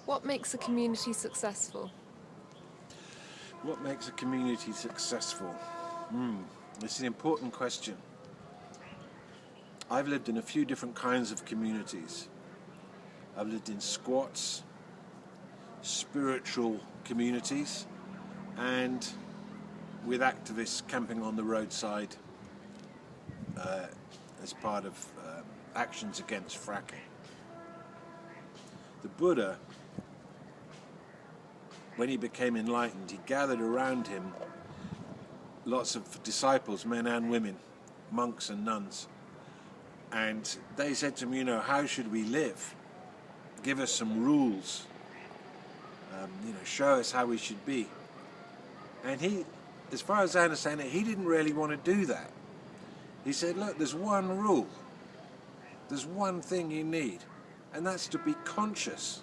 What makes a community successful? What makes a community successful? It's an important question. I've lived in a few different kinds of communities. I've lived in squats, spiritual communities, and with activists camping on the roadside as part of actions against fracking. The Buddha, when he became enlightened, he gathered around him lots of disciples, men and women, monks and nuns. And they said to him, how should we live? Give us some rules. Show us how we should be. And he, as far as I understand it, he didn't really want to do that. He said, look, there's one rule. There's one thing you need, and that's to be conscious.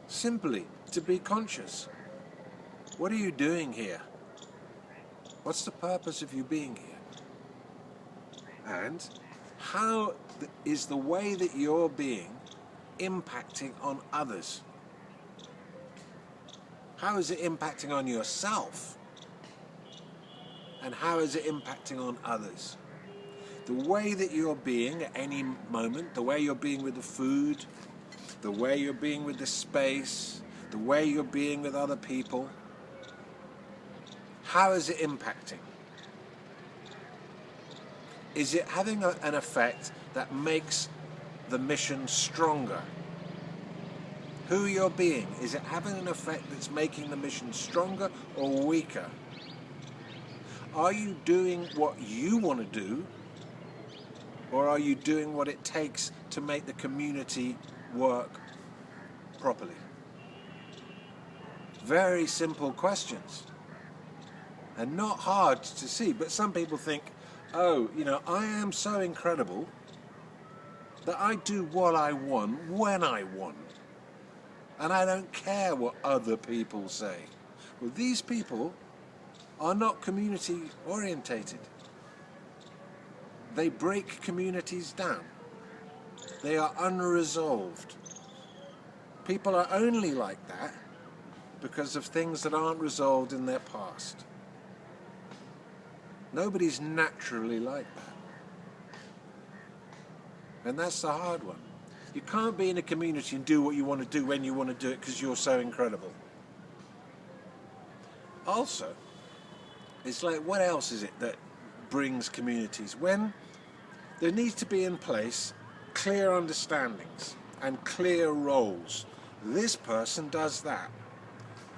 Simply, to be conscious. What are you doing here? What's the purpose of you being here? And how is the way that you're being impacting on others? How is it impacting on yourself? And how is it impacting on others? The way that you're being at any moment, the way you're being with the food, the way you're being with the space, the way you're being with other people, how is it impacting? Is it having an effect that makes the mission stronger? Who you're being, is it having an effect that's making the mission stronger or weaker? Are you doing what you want to do, or are you doing what it takes to make the community work properly? Very simple questions, and not hard to see, but some people think, I am so incredible that I do what I want when I want, and I don't care what other people say. Well, these people are not community orientated. They break communities down. They are unresolved. People are only like that because of things that aren't resolved in their past. Nobody's naturally like that. And that's the hard one. You can't be in a community and do what you want to do when you want to do it because you're so incredible. Also, it's like, what else is it that brings communities? When there needs to be in place clear understandings and clear roles. This person does that.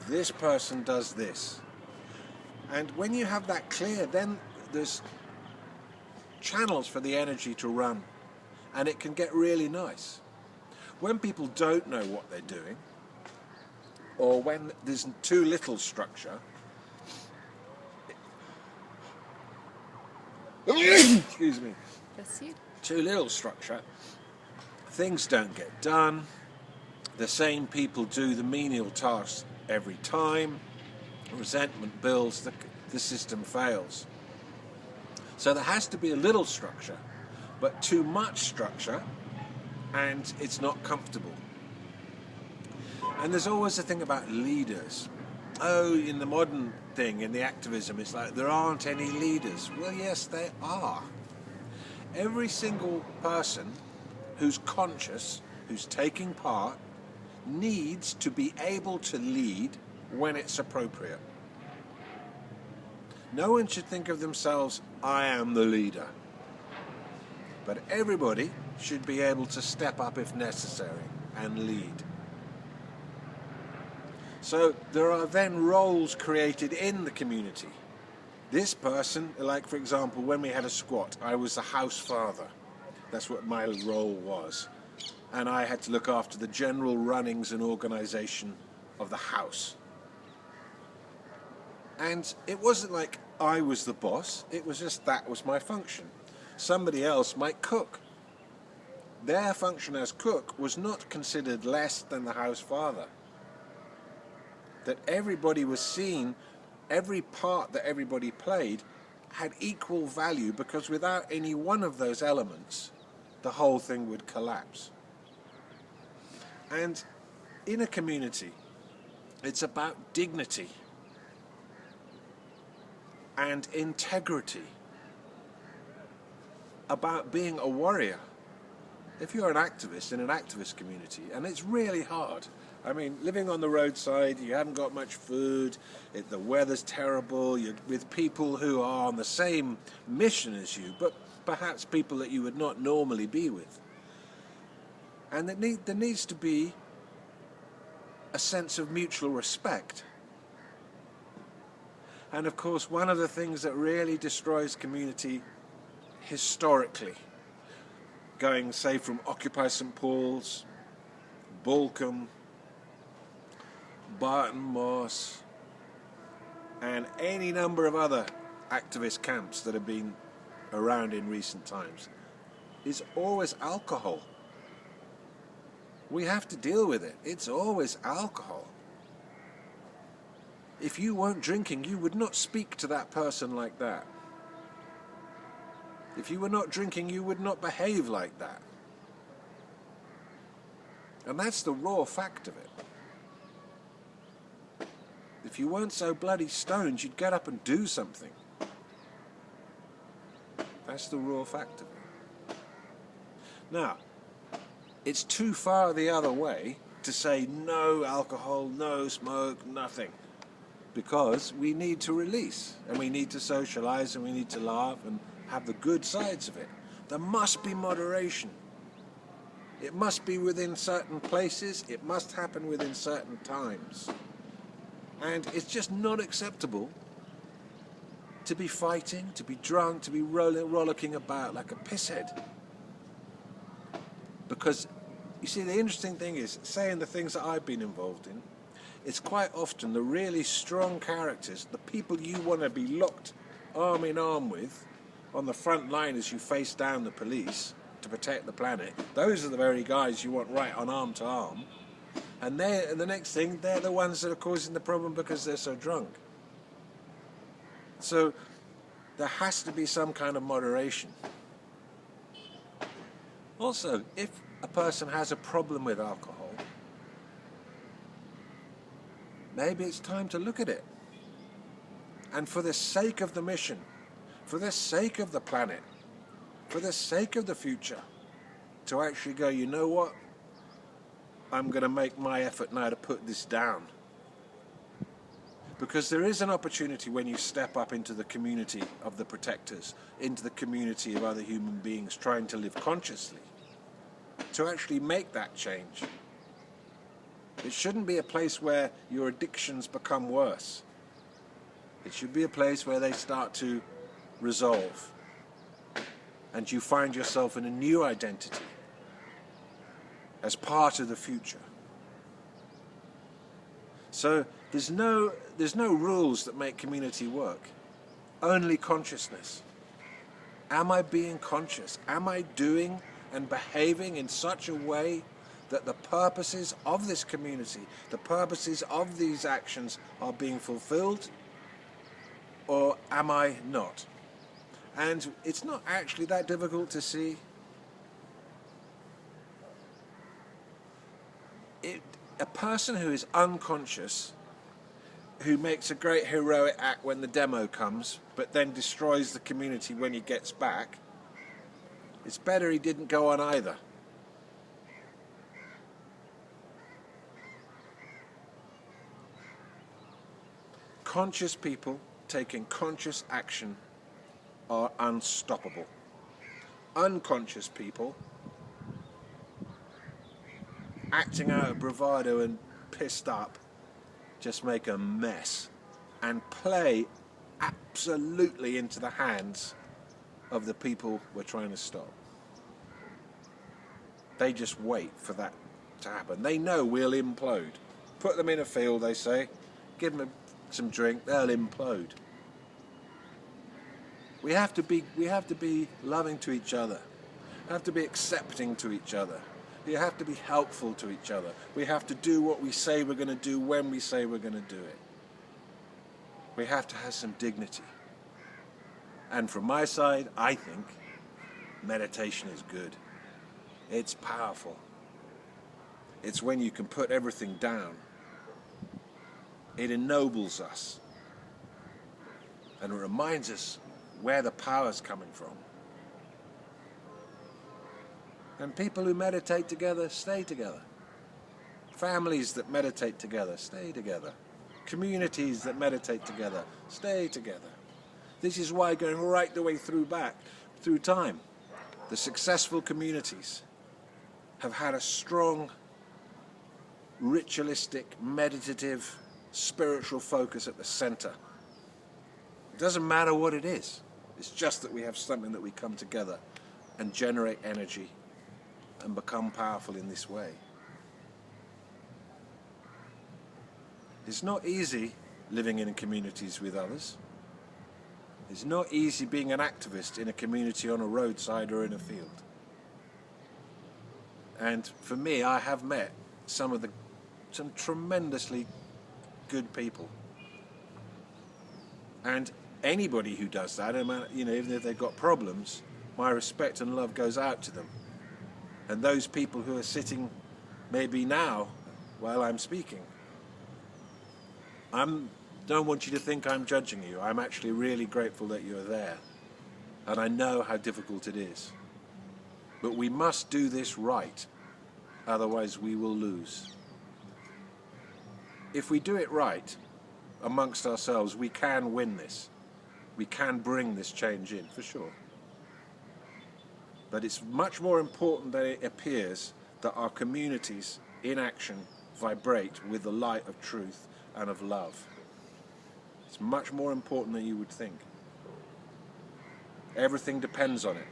This person does this. And when you have that clear, then there's channels for the energy to run, and it can get really nice. When people don't know what they're doing, or when there's too little structure, excuse me, Bless you. too little structure, things don't get done, the same people do the menial tasks every time, resentment builds, the system fails. So there has to be a little structure, but too much structure, and it's not comfortable. And there's always a thing about leaders. In the modern thing, in the activism, it's like there aren't any leaders. Well, yes, there are. Every single person who's conscious, who's taking part, needs to be able to lead when it's appropriate. No one should think of themselves, I am the leader. But everybody should be able to step up if necessary and lead. So there are then roles created in the community. This person, like for example, when we had a squat, I was the house father. That's what my role was. And I had to look after the general runnings and organisation of the house. And it wasn't like I was the boss, it was just that was my function. Somebody else might cook. Their function as cook was not considered less than the house father. That everybody was seen, every part that everybody played had equal value, because without any one of those elements, the whole thing would collapse. And in a community, it's about dignity and integrity, about being a warrior. If you're an activist in an activist community, and it's really hard. I mean, living on the roadside, you haven't got much food, the weather's terrible, you're with people who are on the same mission as you, but perhaps people that you would not normally be with. And there needs to be a sense of mutual respect. And of course, one of the things that really destroys community historically, going, say, from Occupy St Paul's, Balcombe, Barton Moss, and any number of other activist camps that have been around in recent times, is always alcohol. We have to deal with it. It's always alcohol. If you weren't drinking, you would not speak to that person like that. If you were not drinking, you would not behave like that. And that's the raw fact of it. If you weren't so bloody stoned, you'd get up and do something. That's the raw fact of it. Now, it's too far the other way to say no alcohol, no smoke, nothing. Because we need to release, and we need to socialize, and we need to laugh and have the good sides of it. There must be moderation. It must be within certain places. It must happen within certain times. And it's just not acceptable to be fighting, to be drunk, to be rollicking about like a pisshead. Because, you see, the interesting thing is, saying the things that I've been involved in, it's quite often the really strong characters, the people you want to be locked arm in arm with on the front line as you face down the police to protect the planet, those are the very guys you want right on arm to arm. And the next thing, they're the ones that are causing the problem because they're so drunk. So there has to be some kind of moderation. Also, if a person has a problem with alcohol, maybe it's time to look at it. And for the sake of the mission, for the sake of the planet, for the sake of the future, to actually go, you know what? I'm going to make my effort now to put this down. Because there is an opportunity when you step up into the community of the protectors, into the community of other human beings trying to live consciously, to actually make that change. It shouldn't be a place where your addictions become worse. It should be a place where they start to resolve and you find yourself in a new identity as part of the future. So there's no rules that make community work, only consciousness. Am I being conscious? Am I doing and behaving in such a way that the purposes of this community, the purposes of these actions are being fulfilled, or am I not? And it's not actually that difficult to see. A person who is unconscious, who makes a great heroic act when the demo comes, but then destroys the community when he gets back, it's better he didn't go on either. Conscious people taking conscious action are unstoppable. Unconscious people acting out of bravado and pissed up just make a mess and play absolutely into the hands of the people we're trying to stop. They just wait for that to happen. They know we'll implode. Put them in a field, they say, give them some drink, they'll implode. We have to be loving to each other. We have to be accepting to each other. We have to be helpful to each other. We have to do what we say we're going to do when we say we're going to do it. We have to have some dignity. And from my side, I think meditation is good. It's powerful. It's when you can put everything down. It ennobles us. And it reminds us where the power's coming from. And people who meditate together stay together. Families that meditate together stay together. Communities that meditate together stay together. This is why, going right the way through time, the successful communities have had a strong, ritualistic, meditative, spiritual focus at the center. It doesn't matter what it is. It's just that we have something that we come together and generate energy and become powerful in this way. It's not easy living in communities with others. It's not easy being an activist in a community on a roadside or in a field. And for me, I have met some tremendously good people. And anybody who does that, even if they've got problems, my respect and love goes out to them. And those people who are sitting maybe now while I'm speaking, don't want you to think I'm judging you. I'm actually really grateful that you're there. And I know how difficult it is. But we must do this right, otherwise we will lose. If we do it right amongst ourselves, we can win this. We can bring this change in, for sure. But it's much more important than it appears that our communities in action vibrate with the light of truth and of love. It's much more important than you would think. Everything depends on it.